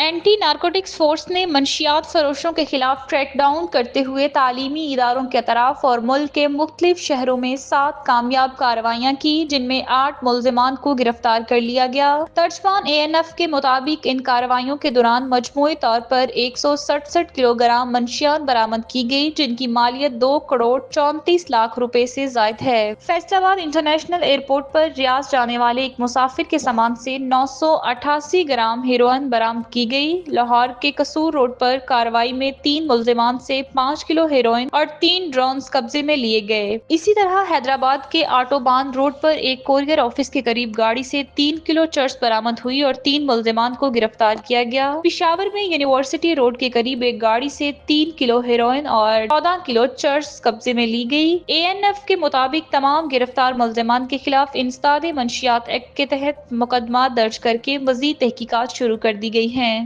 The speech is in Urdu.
اینٹی نارکوٹکس فورس نے منشیات فروشوں کے خلاف کریک ڈاؤن کرتے ہوئے تعلیمی اداروں کے اطراف اور ملک کے مختلف شہروں میں 7 کامیاب کارروائیاں کی، جن میں 8 ملزمان کو گرفتار کر لیا گیا۔ ترجمان ANF کے مطابق ان کارروائیوں کے دوران مجموعی طور پر 167 کلو گرام منشیات برآمد کی گئی، جن کی مالیت 2 کروڑ 34 لاکھ روپے سے زائد ہے۔ فیصل آباد انٹرنیشنل ایئرپورٹ پر ریاض جانے والے ایک مسافر کے سامان سے 988 گرام ہیروئن برآمد کی گئی۔ لاہور کے قصور روڈ پر کارروائی میں 3 ملزمان سے 5 کلو ہیروئن اور 3 ڈرونز قبضے میں لیے گئے۔ اسی طرح حیدرآباد کے آٹو بان روڈ پر ایک کورئر آفس کے قریب گاڑی سے 3 کلو چرس برآمد ہوئی اور 3 ملزمان کو گرفتار کیا گیا۔ پشاور میں یونیورسٹی روڈ کے قریب ایک گاڑی سے 3 کلو ہیروئن اور 14 کلو چرس قبضے میں لی گئی۔ ANF کے مطابق تمام گرفتار ملزمان کے خلاف انسداد منشیات ایکٹ کے تحت مقدمات درج کر کے مزید تحقیقات شروع کر دی گئی ہیں۔